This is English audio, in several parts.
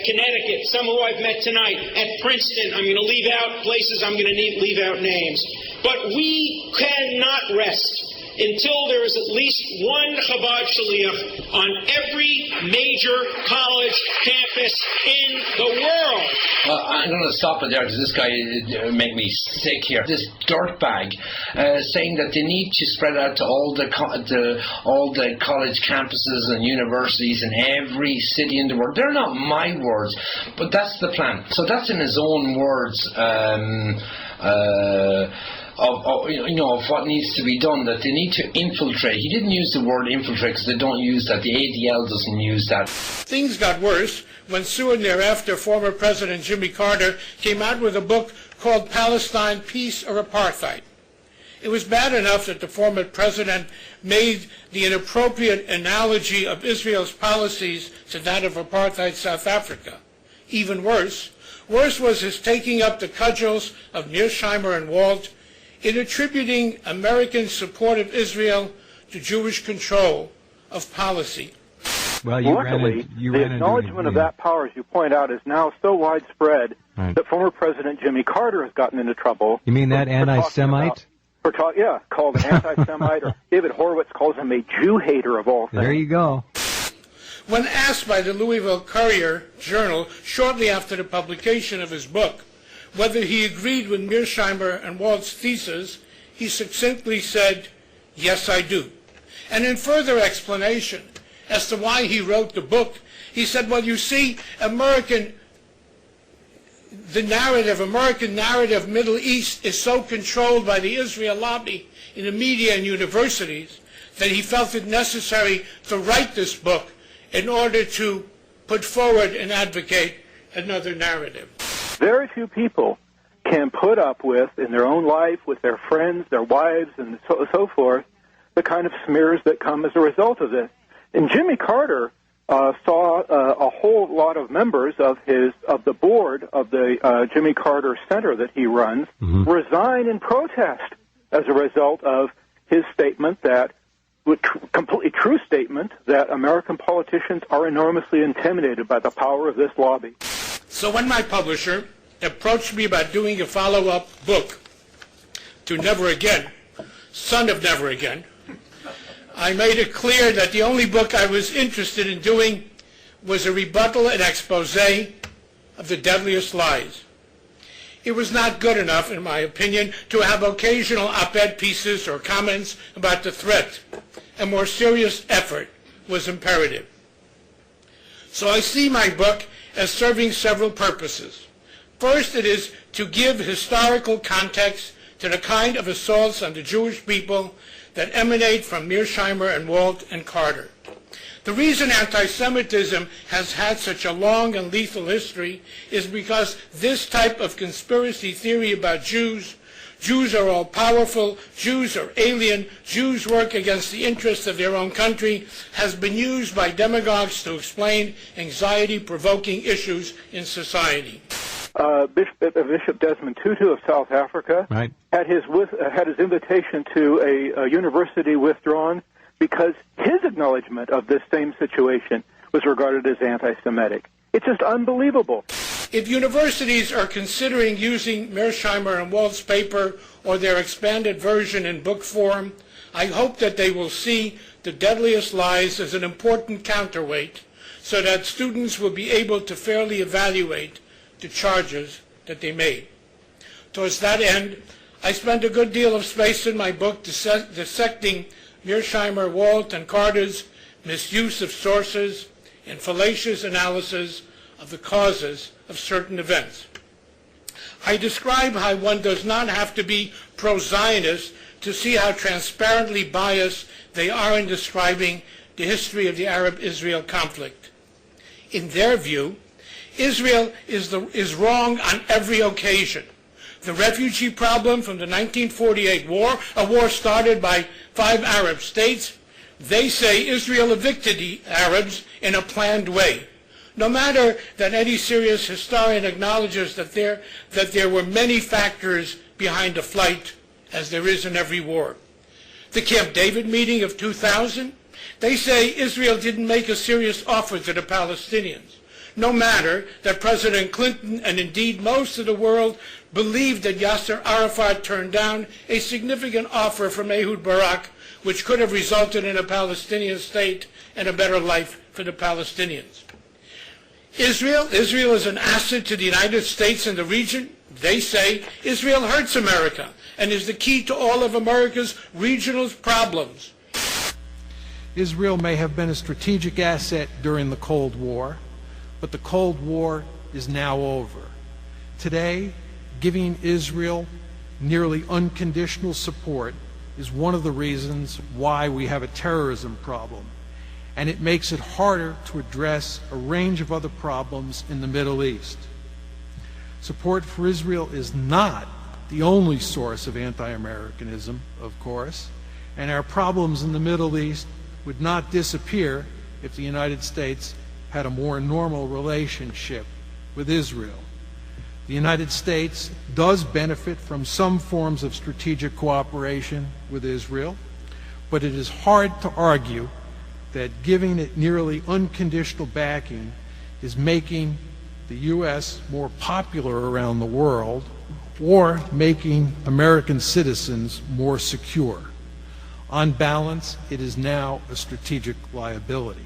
Connecticut, some who I've met tonight, at Princeton. I'm going to leave out places, I'm going to leave out names. But we cannot rest until there is at least one Chabad Shaliach on every major college campus in the world. I'm going to stop it there because this guy make me sick here. This dirtbag saying that they need to spread out to all the college campuses and universities in every city in the world. They're not my words, but that's the plan. So that's in his own words. Of what needs to be done, that they need to infiltrate. He didn't use the word infiltrate because they don't use that. The ADL doesn't use that. Things got worse when soon thereafter former President Jimmy Carter came out with a book called Palestine, Peace or Apartheid. It was bad enough that the former president made the inappropriate analogy of Israel's policies to that of apartheid South Africa. Even worse was his taking up the cudgels of Mearsheimer and Walt in attributing American support of Israel to Jewish control of policy. Well, luckily, the acknowledgement of that power, as you point out, is now so widespread that former President Jimmy Carter has gotten into trouble. You mean that anti-Semite? Called an anti-Semite, or David Horowitz calls him a Jew-hater of all things. There you go. When asked by the Louisville Courier-Journal shortly after the publication of his book whether he agreed with Mearsheimer and Walt's thesis, he succinctly said, "Yes, I do." And in further explanation as to why he wrote the book, he said, well, you see, American narrative, Middle East, is so controlled by the Israel lobby in the media and universities that he felt it necessary to write this book in order to put forward and advocate another narrative. Very few people can put up with, in their own life, with their friends, their wives, and so forth, the kind of smears that come as a result of this. And Jimmy Carter saw a whole lot of members of the board of the Jimmy Carter Center that he runs resign in protest as a result of his statement that, completely true statement, that American politicians are enormously intimidated by the power of this lobby. So when my publisher approached me about doing a follow-up book to Never Again, Son of Never Again, I made it clear that the only book I was interested in doing was a rebuttal and expose of the deadliest lies. It was not good enough, in my opinion, to have occasional op-ed pieces or comments about the threat. A more serious effort was imperative. So I see my book as serving several purposes. First, it is to give historical context to the kind of assaults on the Jewish people that emanate from Mearsheimer and Walt and Carter. The reason anti-Semitism has had such a long and lethal history is because this type of conspiracy theory about Jews are all powerful, Jews are alien, Jews work against the interests of their own country, has been used by demagogues to explain anxiety-provoking issues in society. Bishop Desmond Tutu of South Africa had his invitation to a university withdrawn because his acknowledgement of this same situation was regarded as anti-Semitic. It's just unbelievable. If universities are considering using Mearsheimer and Walt's paper or their expanded version in book form, I hope that they will see the deadliest lies as an important counterweight so that students will be able to fairly evaluate the charges that they made. Towards that end, I spent a good deal of space in my book dissecting Mearsheimer, Walt, and Carter's misuse of sources and fallacious analysis of the causes of certain events. I describe how one does not have to be pro-Zionist to see how transparently biased they are in describing the history of the Arab-Israel conflict. In their view, Israel is wrong on every occasion. The refugee problem from the 1948 war, a war started by 5 Arab states, they say Israel evicted the Arabs in a planned way. No matter that any serious historian acknowledges that there were many factors behind the flight, as there is in every war. The Camp David meeting of 2000, they say Israel didn't make a serious offer to the Palestinians. No matter that President Clinton and indeed most of the world believed that Yasser Arafat turned down a significant offer from Ehud Barak, which could have resulted in a Palestinian state and a better life for the Palestinians. Israel is an asset to the United States and the region. They say Israel hurts America and is the key to all of America's regional problems. Israel may have been a strategic asset during the Cold War, but the Cold War is now over. Today, giving Israel nearly unconditional support is one of the reasons why we have a terrorism problem, and it makes it harder to address a range of other problems in the Middle East. Support for Israel is not the only source of anti-Americanism, of course, and our problems in the Middle East would not disappear if the United States had a more normal relationship with Israel. The United States does benefit from some forms of strategic cooperation with Israel, but it is hard to argue that giving it nearly unconditional backing is making the U.S. more popular around the world or making American citizens more secure. On balance, it is now a strategic liability.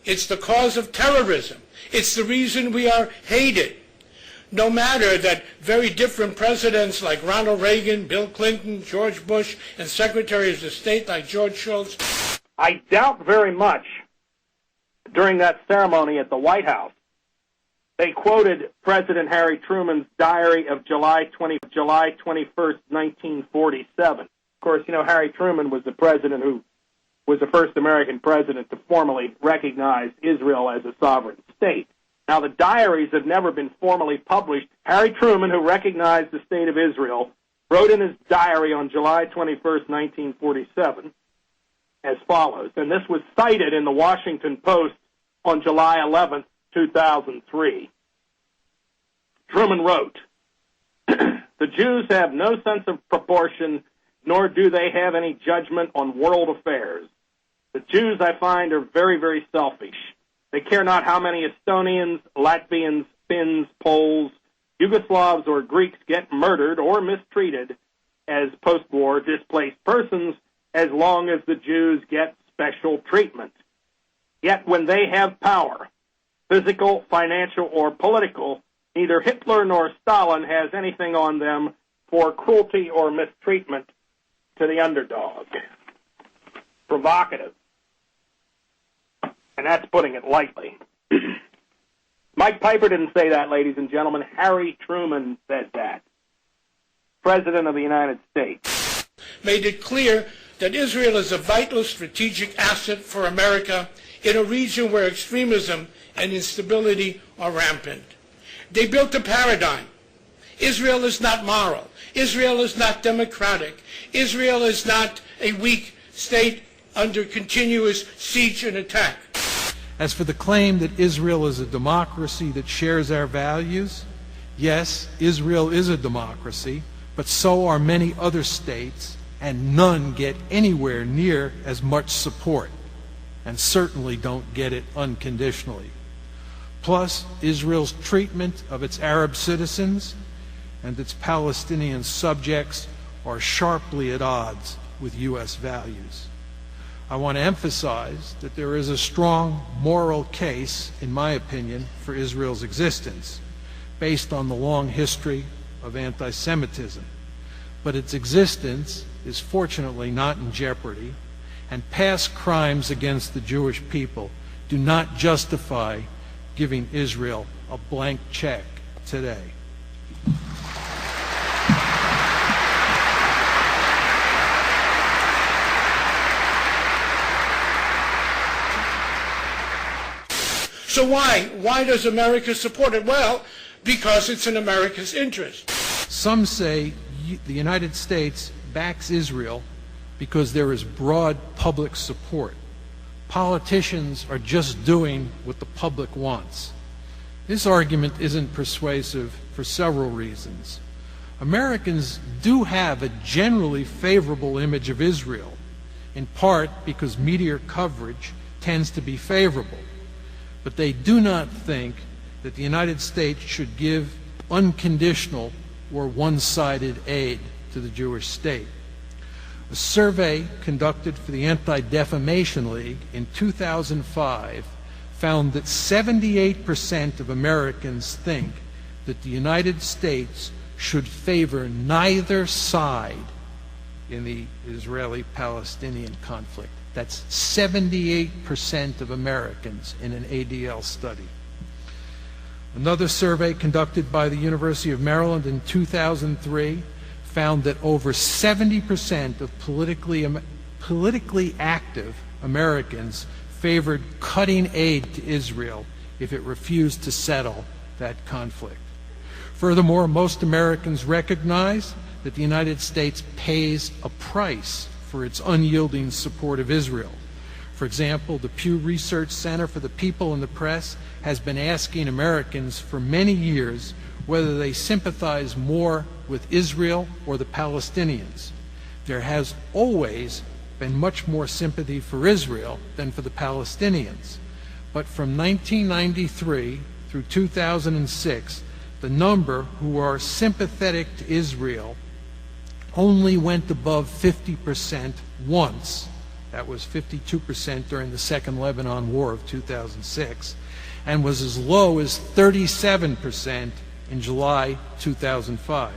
It's the cause of terrorism. It's the reason we are hated. No matter that very different presidents like Ronald Reagan, Bill Clinton, George Bush, and secretaries of state like George Shultz. I doubt very much during that ceremony at the White House they quoted President Harry Truman's diary of July 21st, 1947. Of course, you know, Harry Truman was the president who was the first American president to formally recognize Israel as a sovereign state. Now, the diaries have never been formally published. Harry Truman, who recognized the state of Israel, wrote in his diary on July 21st, 1947, as follows, and this was cited in the Washington Post on July 11th, 2003. Truman wrote, "The Jews have no sense of proportion, nor do they have any judgment on world affairs. The Jews, I find, are very, very selfish. They care not how many Estonians, Latvians, Finns, Poles, Yugoslavs, or Greeks get murdered or mistreated as post-war displaced persons, as long as the Jews get special treatment. Yet when they have power, physical, financial, or political, neither Hitler nor Stalin has anything on them for cruelty or mistreatment to the underdog." Provocative. And that's putting it lightly. Mike Piper didn't say that, ladies and gentlemen. Harry Truman said that. President of the United States. Made it clear that Israel is a vital strategic asset for America in a region where extremism and instability are rampant. They built a paradigm. Israel is not moral. Israel is not democratic. Israel is not a weak state under continuous siege and attack. As for the claim that Israel is a democracy that shares our values, yes, Israel is a democracy, but so are many other states, and none get anywhere near as much support, and certainly don't get it unconditionally. Plus, Israel's treatment of its Arab citizens and its Palestinian subjects are sharply at odds with U.S. values. I want to emphasize that there is a strong moral case, in my opinion, for Israel's existence, based on the long history of anti-Semitism. But its existence is fortunately not in jeopardy, and past crimes against the Jewish people do not justify giving Israel a blank check today. So why does America support it? Well, because it's in America's interest. Some say the United States backs Israel because there is broad public support. Politicians are just doing what the public wants. This argument isn't persuasive for several reasons. Americans do have a generally favorable image of Israel, in part because media coverage tends to be favorable. but they do not think that the United States should give unconditional or one-sided aid to the Jewish state. A survey conducted for the Anti-Defamation League in 2005 found that 78% of Americans think that the United States should favor neither side in the Israeli-Palestinian conflict. That's 78% of Americans in an ADL study. Another survey conducted by the University of Maryland in 2003 found that over 70% of politically active Americans favored cutting aid to Israel if it refused to settle that conflict. Furthermore, most Americans recognize that the United States pays a price for its unyielding support of Israel. For example, the Pew Research Center for the People and the Press has been asking Americans for many years whether they sympathize more with Israel or the Palestinians. There has always been much more sympathy for Israel than for the Palestinians. But from 1993 through 2006, the number who are sympathetic to Israel only went above 50% once. That was 52% during the Second Lebanon War of 2006, and was as low as 37% in July 2005.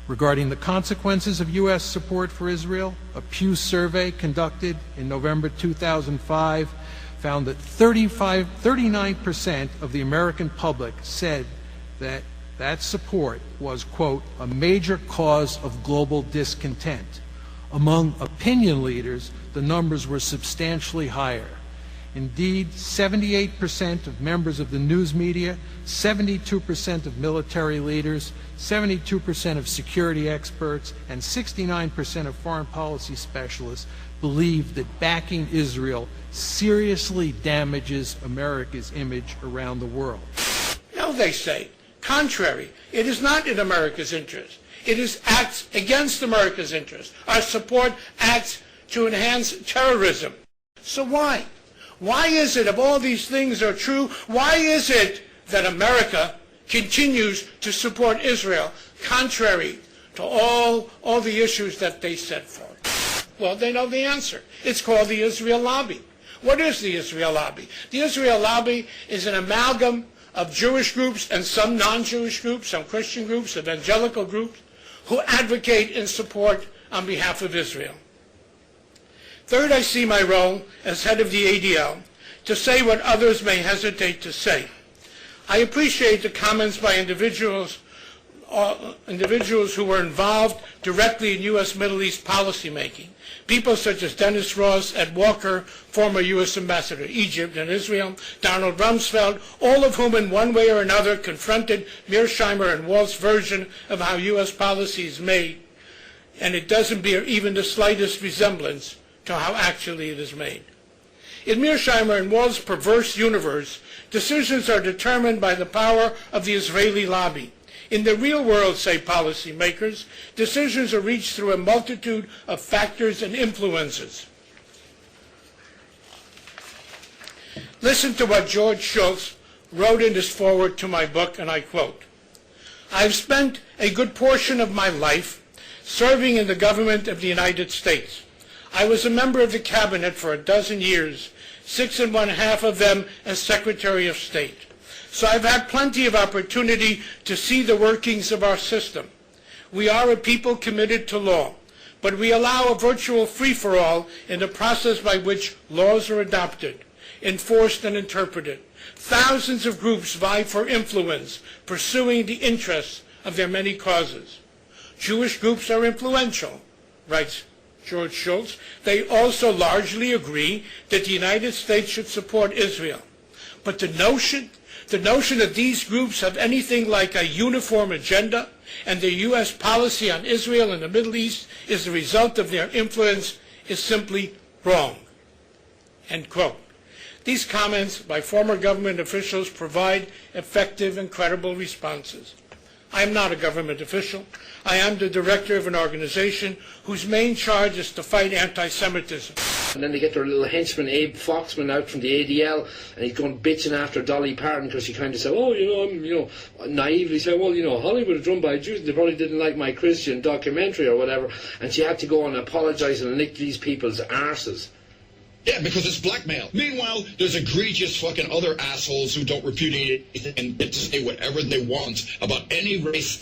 Regarding the consequences of U.S. support for Israel, a Pew survey conducted in November 2005 found that 39% of the American public said that that support was, quote, a major cause of global discontent. Among opinion leaders, the numbers were substantially higher. Indeed, 78% of members of the news media, 72% of military leaders, 72% of security experts, and 69% of foreign policy specialists believe that backing Israel seriously damages America's image around the world. No, they say. Contrary, it is not in America's interest. It is acts against America's interest. Our support acts to enhance terrorism. So why? Why is it, if all these things are true, why is it that America continues to support Israel, contrary to all the issues that they set forth? Well, they know the answer. It's called the Israel Lobby. What is the Israel Lobby? The Israel Lobby is an amalgam of Jewish groups and some non-Jewish groups, some Christian groups, evangelical groups, who advocate and support on behalf of Israel. Third, I see my role as head of the ADL to say what others may hesitate to say. I appreciate the comments by individuals who were involved directly in U.S. Middle East policymaking. People such as Dennis Ross, Ed Walker, former U.S. Ambassador to Egypt and Israel, Donald Rumsfeld, all of whom in one way or another confronted Mearsheimer and Walt's version of how U.S. policy is made, and it doesn't bear even the slightest resemblance to how actually it is made. In Mearsheimer and Walt's perverse universe, decisions are determined by the power of the Israeli lobby. In the real world, say policymakers, decisions are reached through a multitude of factors and influences. Listen to what George Shultz wrote in his foreword to my book, and I quote, "I've spent a good portion of my life serving in the government of the United States. I was a member of the cabinet for a dozen years, 6½ of them as Secretary of State. So I've had plenty of opportunity to see the workings of our system. We are a people committed to law, but we allow a virtual free-for-all in the process by which laws are adopted, enforced, and interpreted. Thousands of groups vie for influence, pursuing the interests of their many causes. Jewish groups are influential," writes George Shultz. "They also largely agree that the United States should support Israel. But the notion that these groups have anything like a uniform agenda and their U.S. policy on Israel and the Middle East is the result of their influence is simply wrong." End quote. These comments by former government officials provide effective and credible responses. I am not a government official. I am the director of an organization whose main charge is to fight anti-Semitism. And then they get their little henchman Abe Foxman out from the ADL, and he's going bitching after Dolly Parton because she kind of said, oh, I'm, naively said, well, Hollywood is run by Jews. They probably didn't like my Christian documentary or whatever. And she had to go and apologise and lick these people's arses. Yeah, because it's blackmail. Meanwhile, there's egregious fucking other assholes who don't repudiate anything and get to say whatever they want about any race,